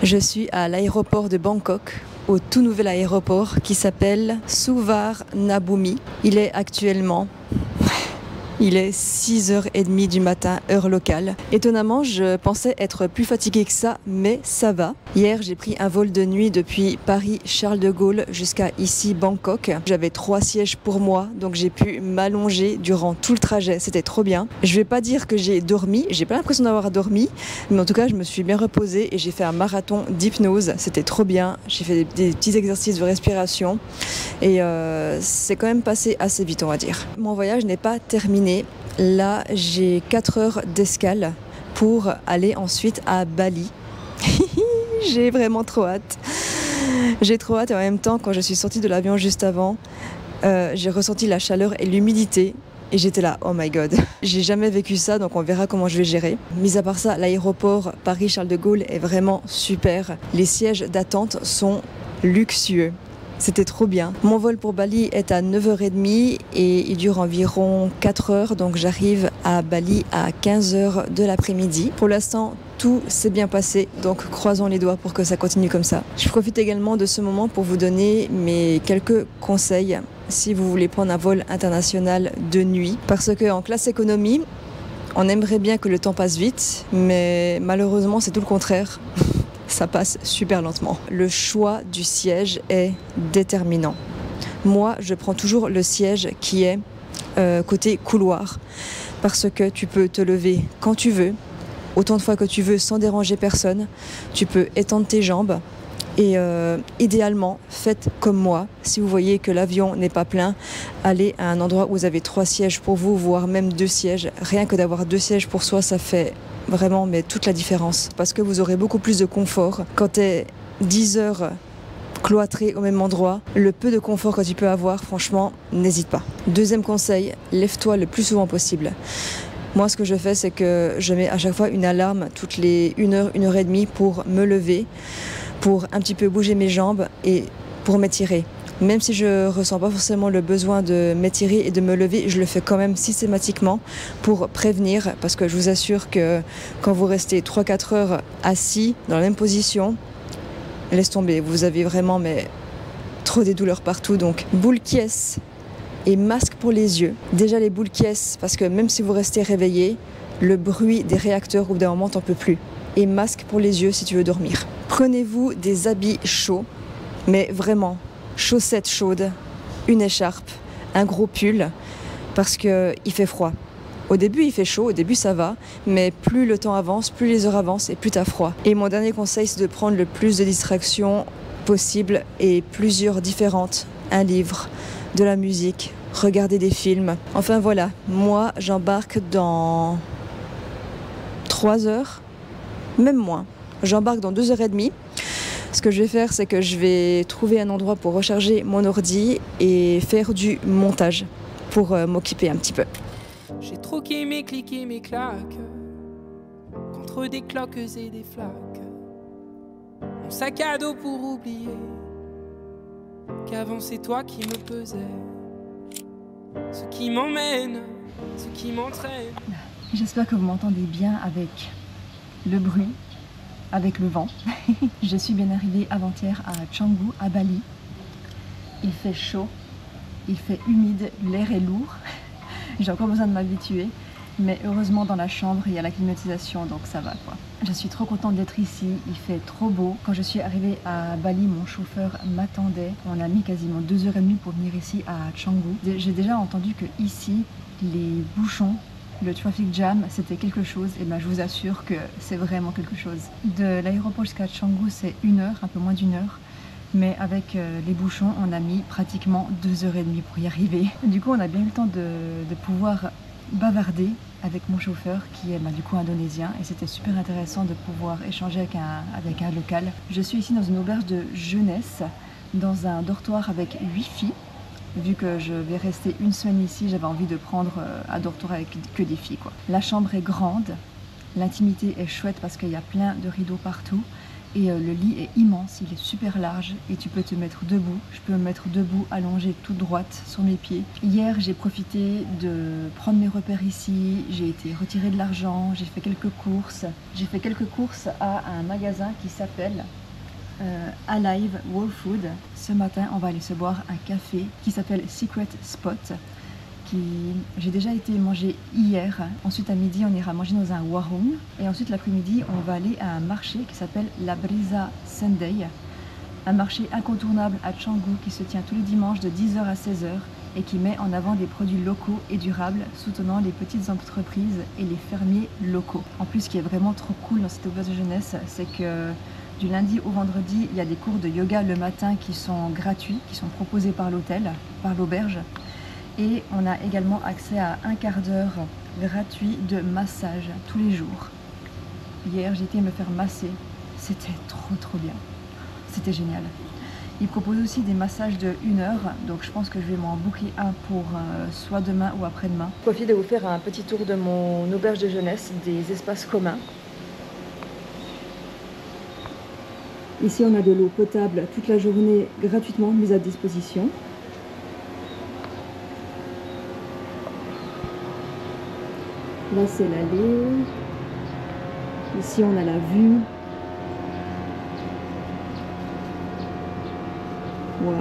Je suis à l'aéroport de Bangkok, au tout nouvel aéroport qui s'appelle Suvarnabhumi. Il est actuellement 6h30 du matin, heure locale. Étonnamment, je pensais être plus fatiguée que ça, mais ça va. Hier, j'ai pris un vol de nuit depuis Paris-Charles de Gaulle jusqu'à ici, Bangkok. J'avais 3 sièges pour moi, donc j'ai pu m'allonger durant tout le trajet. C'était trop bien. Je vais pas dire que j'ai dormi, j'ai pas l'impression d'avoir dormi, mais en tout cas, je me suis bien reposée et j'ai fait un marathon d'hypnose. C'était trop bien. J'ai fait des petits exercices de respiration et c'est quand même passé assez vite, on va dire. Mon voyage n'est pas terminé. Là, j'ai 4 heures d'escale pour aller ensuite à Bali. J'ai vraiment trop hâte. J'ai trop hâte et en même temps, quand je suis sortie de l'avion juste avant, j'ai ressenti la chaleur et l'humidité. Et j'étais là, oh my god. J'ai jamais vécu ça, donc on verra comment je vais gérer. Mis à part ça, l'aéroport Paris-Charles de Gaulle est vraiment super. Les sièges d'attente sont luxueux. C'était trop bien. Mon vol pour Bali est à 9h30 et il dure environ 4 heures. Donc j'arrive à Bali à 15h de l'après-midi. Pour l'instant, tout s'est bien passé. Donc croisons les doigts pour que ça continue comme ça. Je profite également de ce moment pour vous donner mes quelques conseils si vous voulez prendre un vol international de nuit. Parce qu'en classe économie, on aimerait bien que le temps passe vite, mais malheureusement c'est tout le contraire. Ça passe super lentement. Le choix du siège est déterminant. Moi, je prends toujours le siège qui est côté couloir parce que tu peux te lever quand tu veux, autant de fois que tu veux sans déranger personne. Tu peux étendre tes jambes et idéalement, faites comme moi. Si vous voyez que l'avion n'est pas plein, allez à un endroit où vous avez 3 sièges pour vous, voire même 2 sièges. Rien que d'avoir 2 sièges pour soi, ça fait vraiment mais toute la différence parce que vous aurez beaucoup plus de confort quand tu es 10 heures cloîtré au même endroit. Le peu de confort que tu peux avoir, franchement, n'hésite pas. Deuxième conseil, lève-toi le plus souvent possible. Moi, ce que je fais, c'est que je mets à chaque fois une alarme toutes les 1 heure, 1 heure et demie pour me lever, pour un petit peu bouger mes jambes et pour m'étirer. Même si je ne ressens pas forcément le besoin de m'étirer et de me lever, je le fais quand même systématiquement pour prévenir. Parce que je vous assure que quand vous restez 3-4 heures assis dans la même position, laisse tomber, vous avez vraiment trop des douleurs partout. Donc boule quies et masque pour les yeux. Déjà les boules quies, parce que même si vous restez réveillé, le bruit des réacteurs au bout d'un moment t'en peut plus. Et masque pour les yeux si tu veux dormir. Prenez-vous des habits chauds, mais vraiment chaussettes chaudes, une écharpe, un gros pull, parce qu'il fait froid. Au début, il fait chaud, au début ça va, mais plus le temps avance, plus les heures avancent et plus t'as froid. Et mon dernier conseil, c'est de prendre le plus de distractions possible et plusieurs différentes. Un livre, de la musique, regarder des films. Enfin voilà, moi j'embarque dans 3 heures, même moins. J'embarque dans 2h30. Ce que je vais faire, c'est que je vais trouver un endroit pour recharger mon ordi et faire du montage pour m'occuper un petit peu. J'ai troqué mes clics et mes claques contre des cloques et des flaques. Mon sac à dos pour oublier qu'avant c'est toi qui me pesais. Ce qui m'emmène, ce qui m'entraîne. J'espère que vous m'entendez bien avec le bruit, avec le vent. Je suis bien arrivée avant-hier à Canggu, à Bali. Il fait chaud, il fait humide, l'air est lourd. J'ai encore besoin de m'habituer, mais heureusement dans la chambre il y a la climatisation, donc ça va quoi. Je suis trop contente d'être ici, il fait trop beau. Quand je suis arrivée à Bali, mon chauffeur m'attendait. On a mis quasiment 2h30 pour venir ici à Canggu. J'ai déjà entendu que ici, les bouchons, le traffic jam, c'était quelque chose, et ben je vous assure que c'est vraiment quelque chose. De l'aéroport jusqu'à Canggu, c'est 1 heure, un peu moins d'1 heure. Mais avec les bouchons, on a mis pratiquement 2h30 pour y arriver. Du coup, on a bien eu le temps de pouvoir bavarder avec mon chauffeur qui est du coup indonésien, et c'était super intéressant de pouvoir échanger avec un local. Je suis ici dans une auberge de jeunesse, dans un dortoir avec 8 filles. Vu que je vais rester 1 semaine ici, j'avais envie de prendre un dortoir avec que des filles quoi. La chambre est grande, l'intimité est chouette parce qu'il y a plein de rideaux partout. Et le lit est immense, il est super large et tu peux te mettre debout. Je peux me mettre debout, allongée toute droite sur mes pieds. Hier, j'ai profité de prendre mes repères ici. J'ai été retirer de l'argent, j'ai fait quelques courses. J'ai fait quelques courses à un magasin qui s'appelle Alive Whole Food. Ce matin, on va aller se boire un café qui s'appelle Secret Spot. J'ai déjà été manger hier. Ensuite à midi on ira manger dans un warung et ensuite l'après-midi on va aller à un marché qui s'appelle la Brisa Sunday, un marché incontournable à Canggu qui se tient tous les dimanches de 10h à 16h et qui met en avant des produits locaux et durables soutenant les petites entreprises et les fermiers locaux. En plus, ce qui est vraiment trop cool dans cette auberge de jeunesse, c'est que du lundi au vendredi il y a des cours de yoga le matin qui sont gratuits, qui sont proposés par l'hôtel, par l'auberge. Et on a également accès à un quart d'heure gratuit de massage tous les jours. Hier, j'ai été me faire masser. C'était trop bien. C'était génial. Ils proposent aussi des massages de 1 heure. Donc je pense que je vais m'en booker un pour soit demain ou après-demain. Je profite de vous faire un petit tour de mon auberge de jeunesse, des espaces communs. Ici, on a de l'eau potable toute la journée gratuitement mise à disposition. Là, c'est l'allée. Ici, on a la vue. Waouh.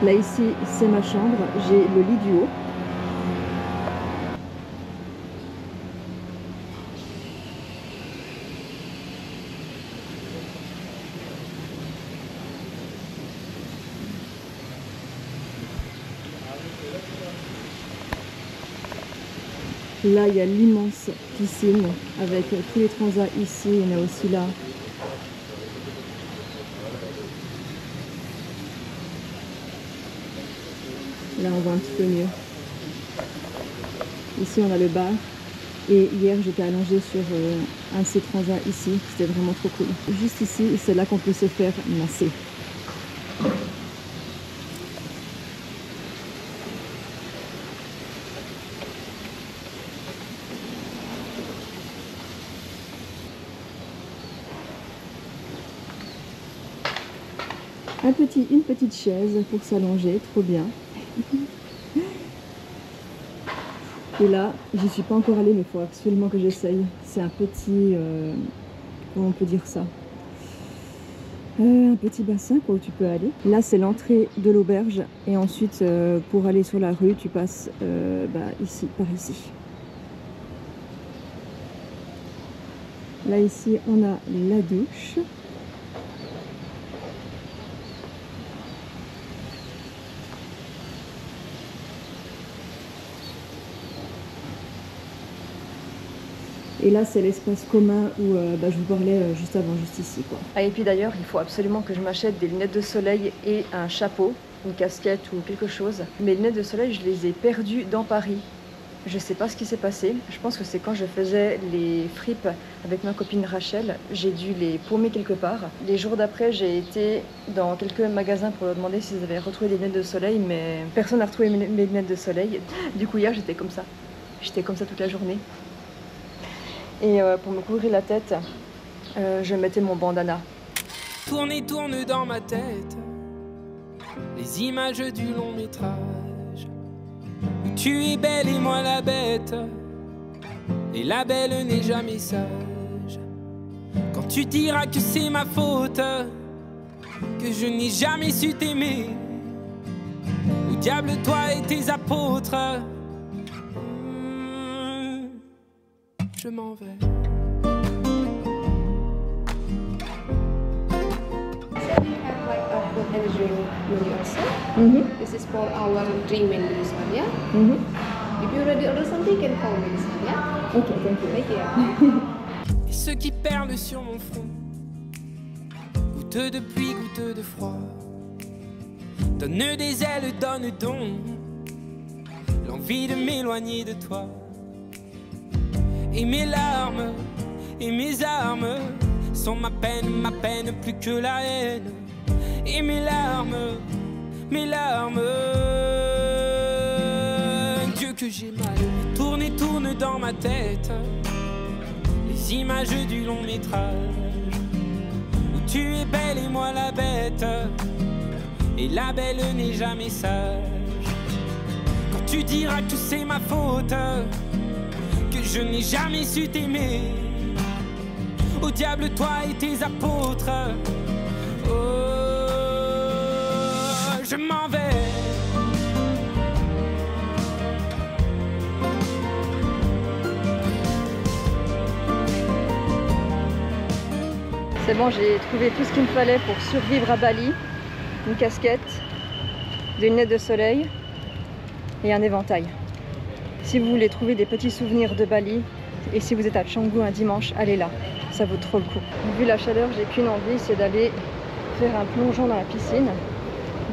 Là, ici, c'est ma chambre. J'ai le lit du haut. Là, il y a l'immense piscine avec tous les transats ici. Il y en a aussi là. Là, on voit un petit peu mieux. Ici, on a le bar. Et hier, j'étais allongée sur un de ces transats ici. C'était vraiment trop cool. Juste ici, c'est là qu'on peut se faire masser. Une petite chaise pour s'allonger, trop bien. Et là, j'y suis pas encore allée, mais il faut absolument que j'essaye. C'est un petit, comment on peut dire ça, un petit bassin quoi, où tu peux aller. Là, c'est l'entrée de l'auberge et ensuite, pour aller sur la rue, tu passes ici, par ici. Là, ici, on a la douche. Et là, c'est l'espace commun où je vous parlais juste avant, juste ici, quoi. Ah, et puis d'ailleurs, il faut absolument que je m'achète des lunettes de soleil et un chapeau, une casquette ou quelque chose. Mes lunettes de soleil, je les ai perdues dans Paris. Je sais pas ce qui s'est passé. Je pense que c'est quand je faisais les fripes avec ma copine Rachel. J'ai dû les paumer quelque part. Les jours d'après, j'ai été dans quelques magasins pour leur demander s'ils avaient retrouvé des lunettes de soleil, mais personne n'a retrouvé mes lunettes de soleil. Du coup, hier, j'étais comme ça. J'étais comme ça toute la journée. Et pour me couvrir la tête, je mettais mon bandana. Tourne et tourne dans ma tête les images du long métrage où tu es belle et moi la bête, et la belle n'est jamais sage. Quand tu diras que c'est ma faute, que je n'ai jamais su t'aimer, où diable toi et tes apôtres, je m'en vais. So we have like a food and drink menu also. This is for our drink menu, this one, yeah. If you already order something, you can call me this one, yeah. Ok, thank you. Thank you. Et ceux qui perlent sur mon front, goutte de pluie, goutte de froid, donne des ailes, donne donc l'envie de m'éloigner de toi. Et mes larmes et mes armes sont ma peine plus que la haine. Et mes larmes, Dieu que j'ai mal. Tourne et tourne dans dans ma tête les images du long métrage où tu es belle et moi la bête, et la belle n'est jamais sage. Quand tu diras que c'est ma faute, que je n'ai jamais su t'aimer, au diable toi et tes apôtres. Oh, je m'en vais. C'est bon, j'ai trouvé tout ce qu'il me fallait pour survivre à Bali. Une casquette, des lunettes de soleil et un éventail. Si vous voulez trouver des petits souvenirs de Bali et si vous êtes à Canggu un dimanche, allez là, ça vaut trop le coup. Vu la chaleur, j'ai qu'une envie, c'est d'aller faire un plongeon dans la piscine.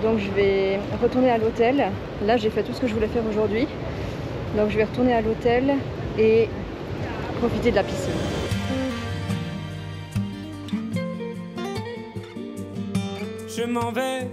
Donc je vais retourner à l'hôtel. Là, j'ai fait tout ce que je voulais faire aujourd'hui. Donc je vais retourner à l'hôtel et profiter de la piscine. Je m'en vais.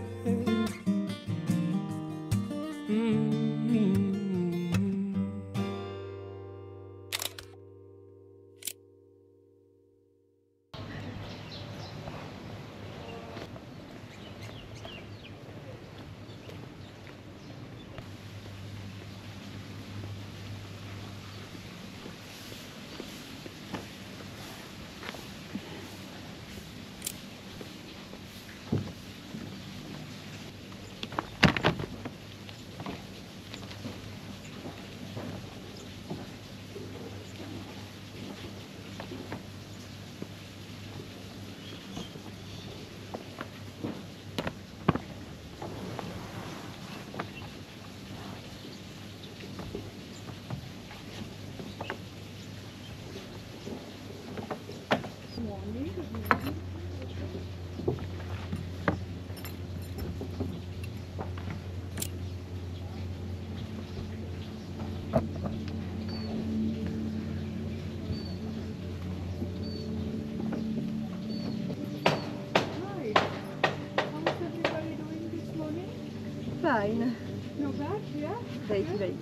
Fine. Not bad, yeah? Very, very.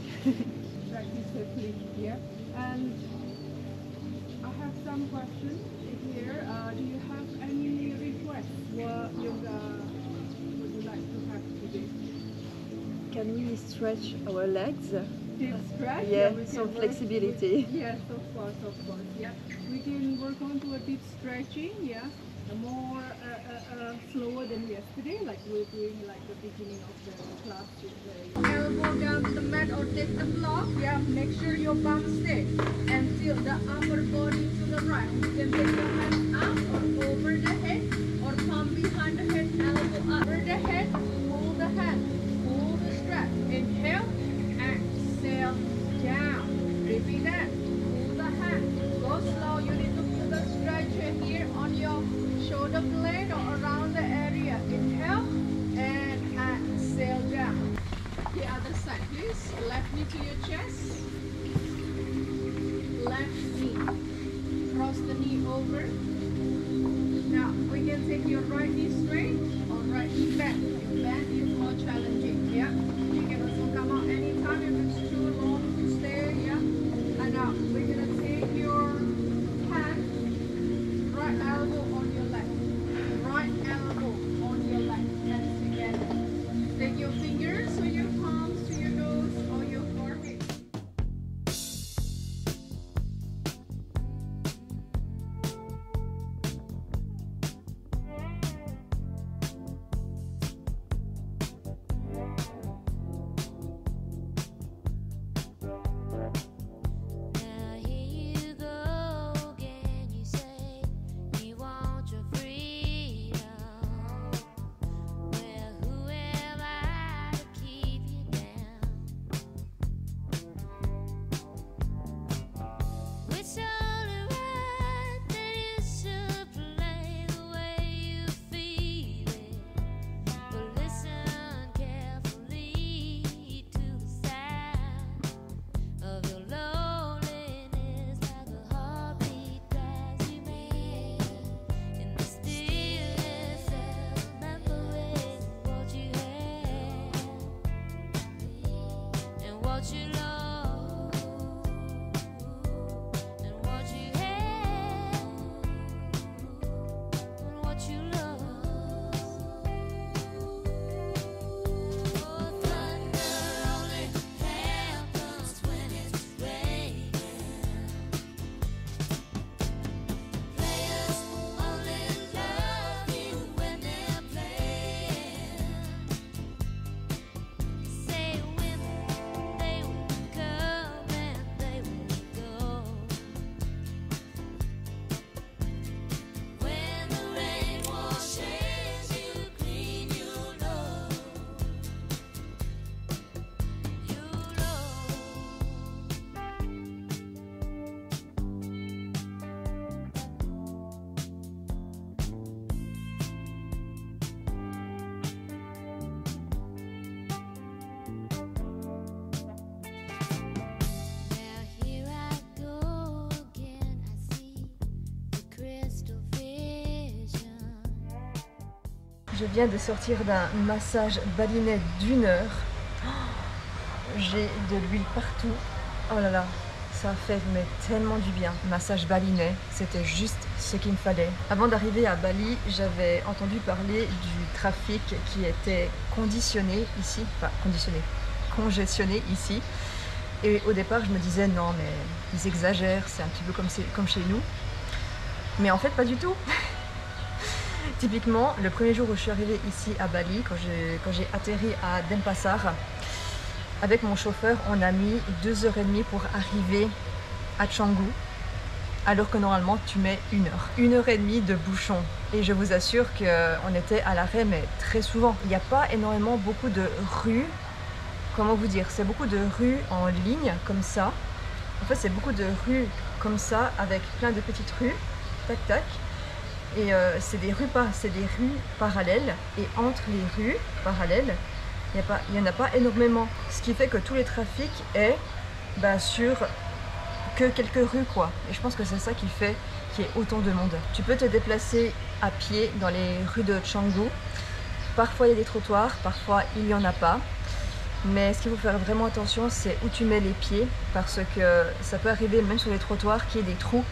Practice safely, yeah? And I have some questions here. Do you have any requests? What yoga would you like to have today? Can we stretch our legs? Deep stretch? Yeah, we can some work flexibility. Yes, of course, yeah. We can work on to a deep stretching, yeah? More slower than yesterday, like we're doing like the beginning of the class today. Elbow down to the mat or take the block, yeah, make sure your bum stay and feel the upper body to the right. You can take your hands up or over the head or palm behind the head, elbow up. Over the head, pull the hand, pull the strap. Inhale, exhale, down. Repeat that, pull the hand, go slow. You need to feel the stretch here on your shoulder blade or around the area. Inhale and exhale down. The other side, please. Left knee to your chest. Left knee. Cross the knee over. Now we can take your right knee straight or right knee back. Your bend is more challenging. Yeah. You can also come out anytime if it's too long to stay. Yeah. And now we're gonna take your hand, right elbow on your left. Right elbow on your left, hands together. Take your fingers or your palms to your nose or your forehead. Je viens de sortir d'un massage balinais d'1 heure. J'ai de l'huile partout. Oh là là, ça fait mais tellement du bien. Massage balinais, c'était juste ce qu'il me fallait. Avant d'arriver à Bali, j'avais entendu parler du trafic qui était conditionné ici. Enfin, congestionné ici. Et au départ, je me disais non, mais ils exagèrent, c'est un petit peu comme chez nous. Mais en fait, pas du tout. Typiquement, le premier jour où je suis arrivée ici à Bali, quand j'ai atterri à Denpasar, avec mon chauffeur, on a mis 2h30 pour arriver à Canggu, alors que normalement tu mets 1 heure. 1h30 de bouchon. Et je vous assure qu'on était à l'arrêt, mais très souvent. Il n'y a pas énormément beaucoup de rues, comment vous dire, c'est beaucoup de rues en ligne, comme ça. En fait, c'est beaucoup de rues comme ça, avec plein de petites rues, tac tac. Et c'est des rues parallèles, et entre les rues parallèles, il n'y en a pas énormément. Ce qui fait que tous les trafics est sur que quelques rues, quoi. Et je pense que c'est ça qui fait qu'il y ait autant de monde. Tu peux te déplacer à pied dans les rues de Canggu. Parfois il y a des trottoirs, parfois il n'y en a pas. Mais ce qu'il faut faire vraiment attention, c'est où tu mets les pieds, parce que ça peut arriver même sur les trottoirs qu'il y ait des trous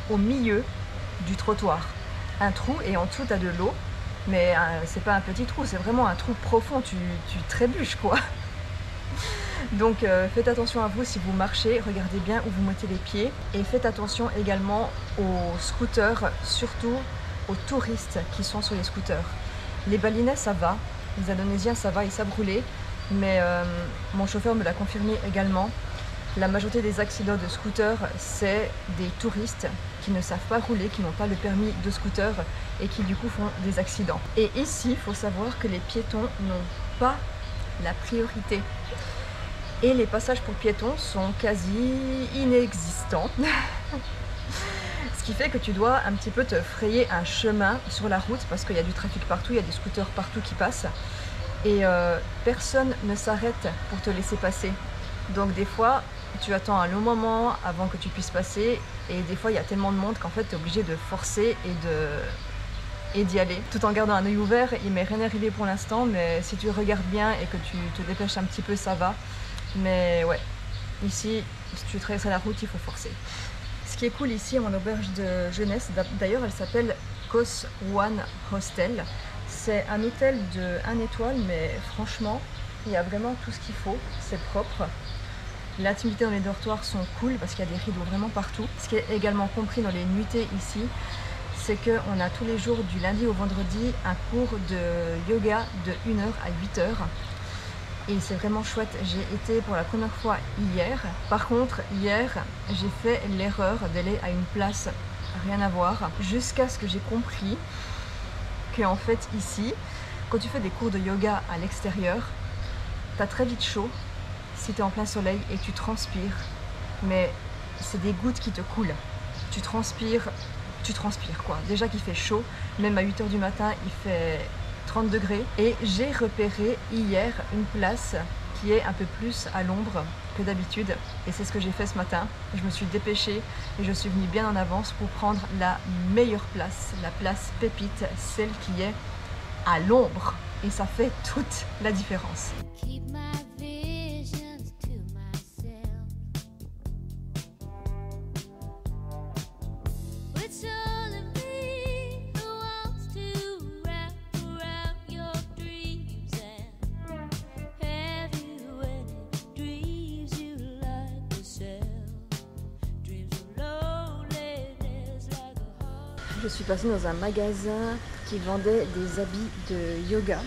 au milieu du trottoir. Un trou et en dessous tu as de l'eau, mais c'est pas un petit trou, c'est vraiment un trou profond, tu trébuches quoi. Donc faites attention à vous si vous marchez, regardez bien où vous mettez les pieds, et faites attention également aux scooters, surtout aux touristes qui sont sur les scooters. Les Balinais ça va, les Indonésiens ça va, ils savent rouler, mais mon chauffeur me l'a confirmé également. La majorité des accidents de scooter, c'est des touristes qui ne savent pas rouler, qui n'ont pas le permis de scooter et qui du coup font des accidents. Et ici, il faut savoir que les piétons n'ont pas la priorité. Et les passages pour piétons sont quasi inexistants. Ce qui fait que tu dois un petit peu te frayer un chemin sur la route parce qu'il y a du trafic partout, il y a des scooters partout qui passent. Et personne ne s'arrête pour te laisser passer. Donc des fois, tu attends un long moment avant que tu puisses passer, et des fois il y a tellement de monde qu'en fait tu es obligé de forcer et d'y aller. Tout en gardant un œil ouvert, il m'est rien arrivé pour l'instant, mais si tu regardes bien et que tu te dépêches un petit peu, ça va. Mais ouais, ici, si tu traverses la route, il faut forcer. Ce qui est cool ici, mon auberge de jeunesse, d'ailleurs elle s'appelle Khos Wan Hostel. C'est un hôtel de 1 étoile, mais franchement, il y a vraiment tout ce qu'il faut, c'est propre. L'intimité dans les dortoirs sont cool parce qu'il y a des rideaux vraiment partout. Ce qui est également compris dans les nuitées ici, c'est qu'on a tous les jours du lundi au vendredi un cours de yoga de 1h à 8h. Et c'est vraiment chouette. J'ai été pour la première fois hier. Par contre, hier, j'ai fait l'erreur d'aller à une place rien à voir, jusqu'à ce que j'ai compris qu'en fait ici, quand tu fais des cours de yoga à l'extérieur, t'as très vite chaud si tu es en plein soleil et tu transpires, mais c'est des gouttes qui te coulent. Tu transpires quoi. Déjà qu'il fait chaud, même à 8h du matin, il fait 30 degrés. Et j'ai repéré hier une place qui est un peu plus à l'ombre que d'habitude. Et c'est ce que j'ai fait ce matin. Je me suis dépêchée et je suis venue bien en avance pour prendre la meilleure place, la place pépite, celle qui est à l'ombre. Et ça fait toute la différence. Je suis passée dans un magasin qui vendait des habits de yoga.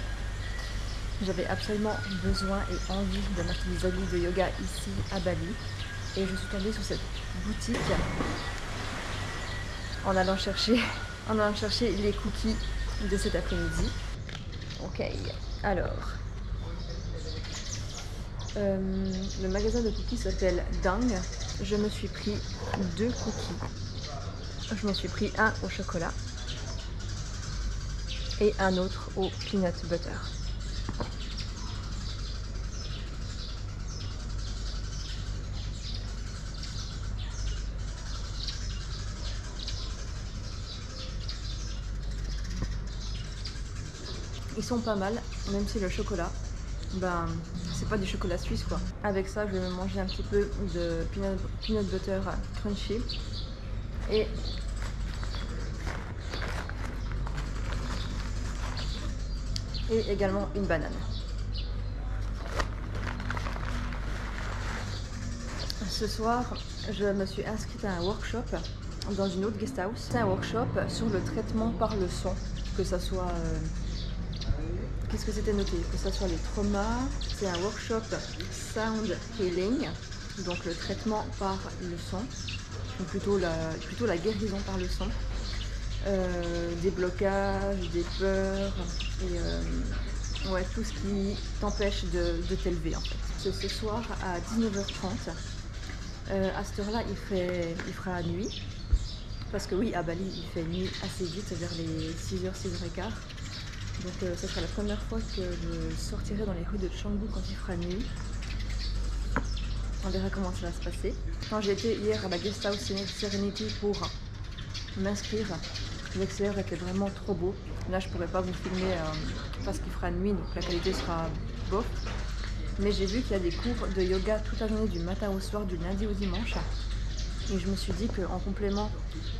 J'avais absolument besoin et envie de m'acheter des habits de yoga ici à Bali. Et je suis tombée sur cette boutique en allant chercher les cookies de cet après-midi. Ok, alors... le magasin de cookies s'appelle Dang. Je me suis pris 2 cookies. Je m'en suis pris un au chocolat et un autre au peanut butter. sont pas mal, même si le chocolat, ben, c'est pas du chocolat suisse quoi. Avec ça, je vais me manger un petit peu de peanut butter crunchy et également une banane. Ce soir, je me suis inscrite à un workshop dans une autre guest house. C'est un workshop sur le traitement par le son, que ça soit... qu'est-ce que c'était noté? Que ça soit les traumas, c'est un workshop sound healing, donc le traitement par le son, ou plutôt la guérison par le son, des blocages, des peurs, et ouais, tout ce qui t'empêche de t'élever en fait. C'est ce soir à 19h30. À cette heure-là, il fera nuit. Parce que oui, à Bali, il fait nuit assez vite, vers les 6h, 6h15. Donc ce sera la première fois que je sortirai dans les rues de Canggu quand il fera nuit. On verra comment ça va se passer. Quand j'ai été hier à la guest house Serenity pour m'inscrire, l'extérieur était vraiment trop beau. Là, je pourrais pas vous filmer parce qu'il fera nuit, donc la qualité sera bof. Mais j'ai vu qu'il y a des cours de yoga toute la journée, du matin au soir, du lundi au dimanche. Et je me suis dit qu'en complément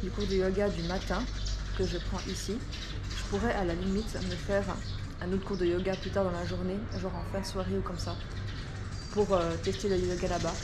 du cours de yoga du matin que je prends ici, je pourrais à la limite me faire un autre cours de yoga plus tard dans la journée, genre en fin de soirée ou comme ça, pour tester le yoga là-bas.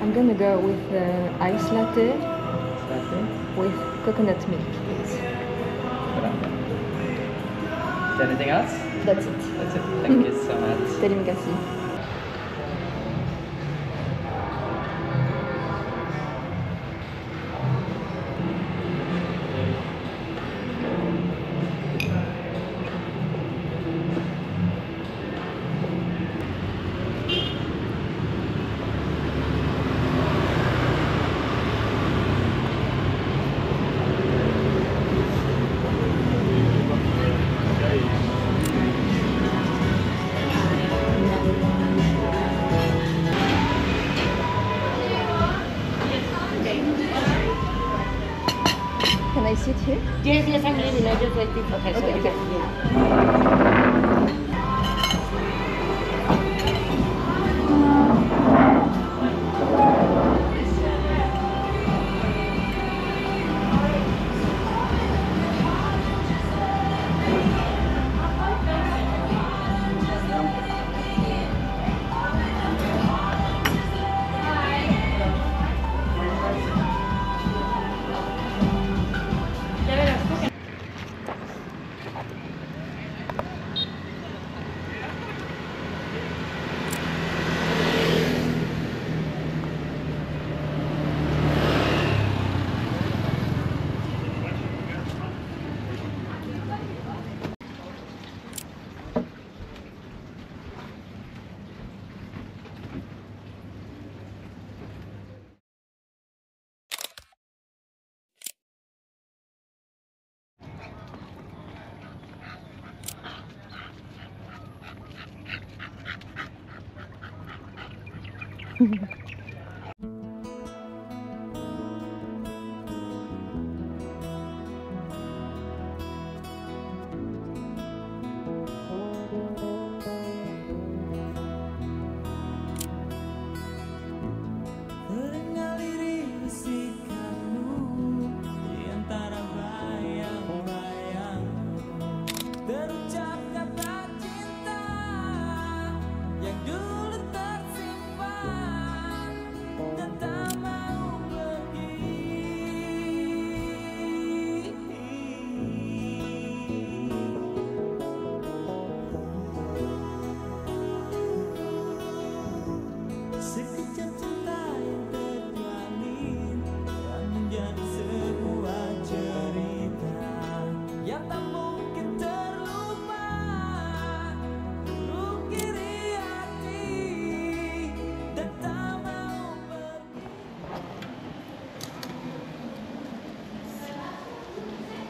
I'm gonna go with ice latte with coconut milk, please. Is there anything else? That's it. That's it. Thank you so much. Terima kasih. Can I sit here? Yes, yes, I'm leaving. I just like this. Okay, so you can. Yeah.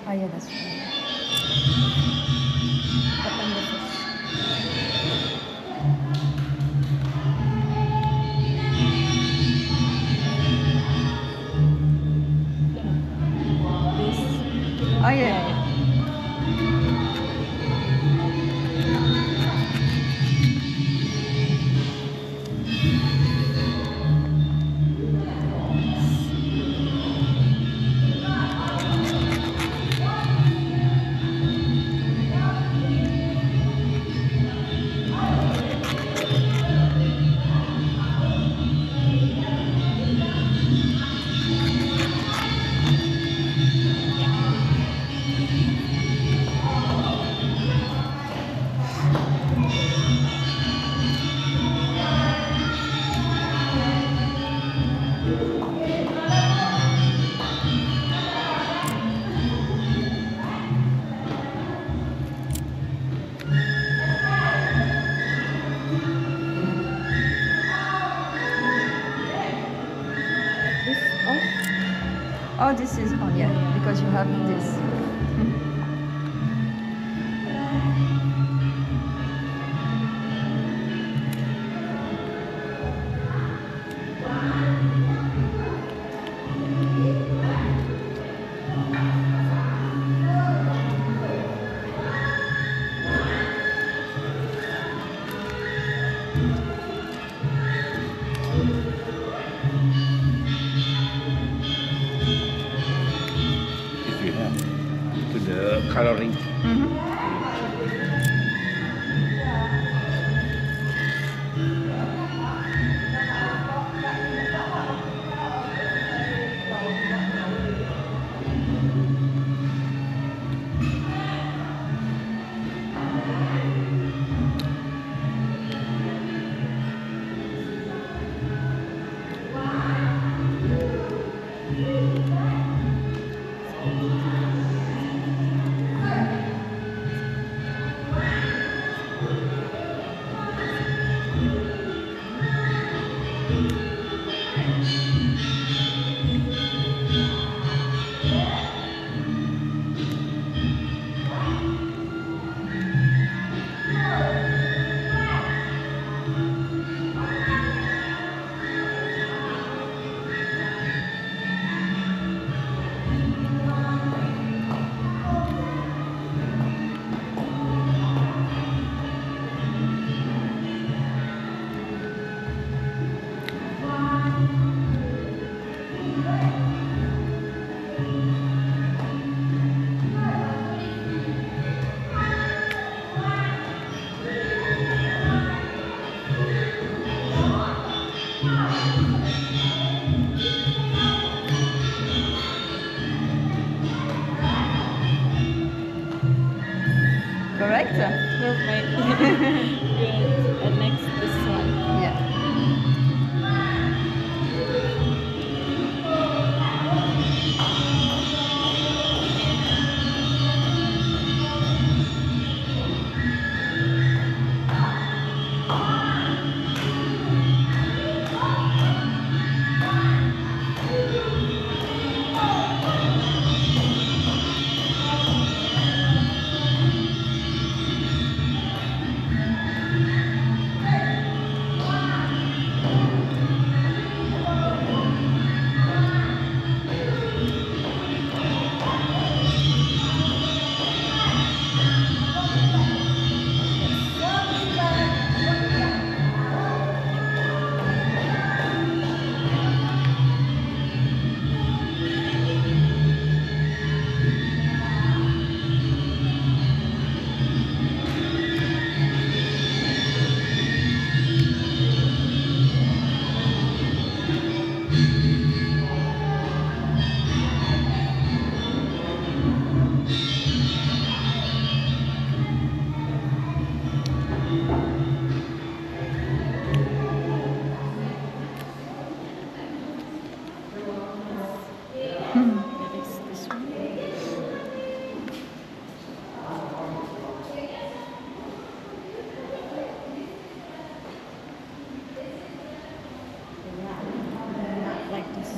Oh yeah, that's right. Open the fish. Oh yeah. Oh, this is on, yeah, because you have this. To the coloring.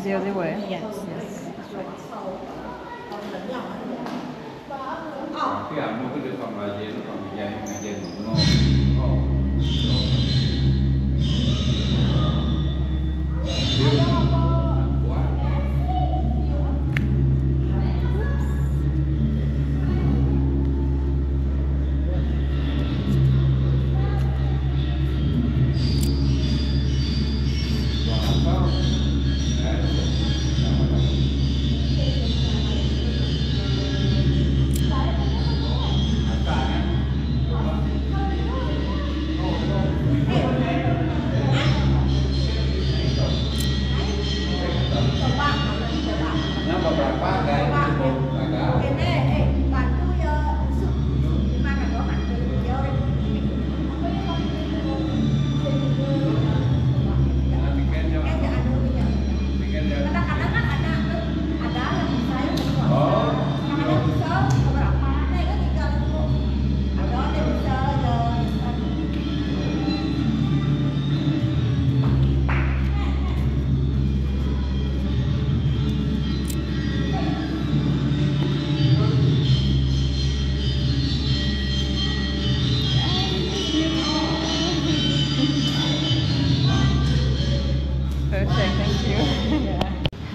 The other way. Yes, yes. Cái ẩm nó cứ được phòng là dễ, phòng dày là dễ ngủ ngon.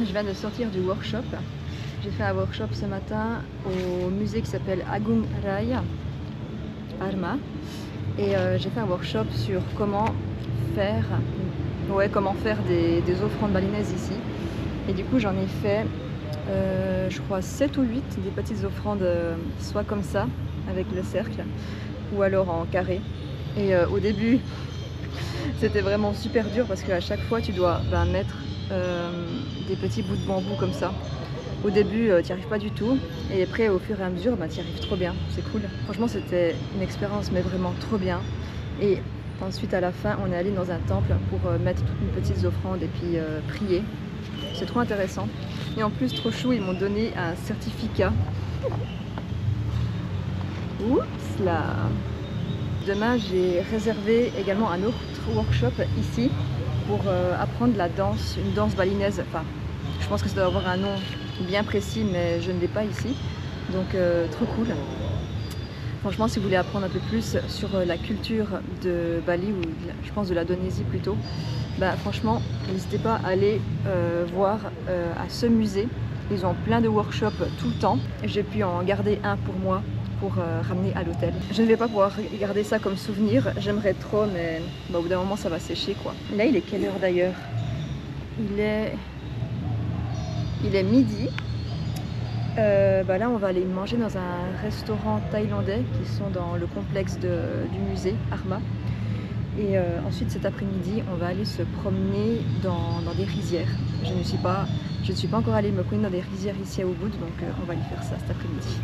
Je viens de sortir du workshop. J'ai fait un workshop ce matin au musée qui s'appelle Agung Raya, Arma. Et j'ai fait un workshop sur comment faire des offrandes balinaises ici. Et du coup j'en ai fait, je crois 7 ou 8 des petites offrandes, soit comme ça, avec le cercle, ou alors en carré. Et au début, c'était vraiment super dur parce qu'à chaque fois tu dois mettre des petits bouts de bambou comme ça. Au début, tu n'y arrives pas du tout, et après, au fur et à mesure, tu y arrives trop bien, c'est cool. Franchement, c'était une expérience, mais vraiment trop bien. Et ensuite, à la fin, on est allé dans un temple pour mettre toutes nos petites offrandes et puis prier. C'est trop intéressant. Et en plus, trop chou, ils m'ont donné un certificat. Oups là. Demain, j'ai réservé également un autre workshop ici pour apprendre la danse, une danse balinaise. Enfin, je pense que ça doit avoir un nom bien précis, mais je ne l'ai pas ici. Donc, trop cool. Franchement, si vous voulez apprendre un peu plus sur la culture de Bali, ou je pense de l'Indonésie plutôt, franchement, n'hésitez pas à aller voir à ce musée. Ils ont plein de workshops tout le temps. J'ai pu en garder un pour moi, pour ramener à l'hôtel. Je ne vais pas pouvoir garder ça comme souvenir, j'aimerais trop, mais au bout d'un moment ça va sécher quoi. Là il est quelle heure d'ailleurs? Il est midi. Là on va aller manger dans un restaurant thaïlandais qui sont dans le complexe du musée Arma. Et ensuite cet après-midi on va aller se promener dans des rizières. Je ne suis pas encore allée me promener dans des rizières ici à Ubud, donc on va aller faire ça cet après-midi.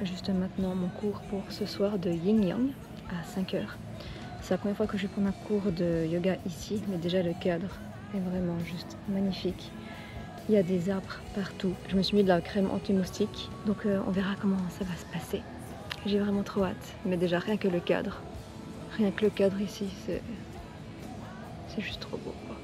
juste maintenant mon cours pour ce soir de Yin Yang à 5 h. C'est la première fois que je prends un cours de yoga ici, mais déjà le cadre est vraiment juste magnifique. Il y a des arbres partout. Je me suis mis de la crème anti-moustique, donc on verra comment ça va se passer. J'ai vraiment trop hâte, mais déjà rien que le cadre. Rien que le cadre ici, c'est juste trop beau, quoi.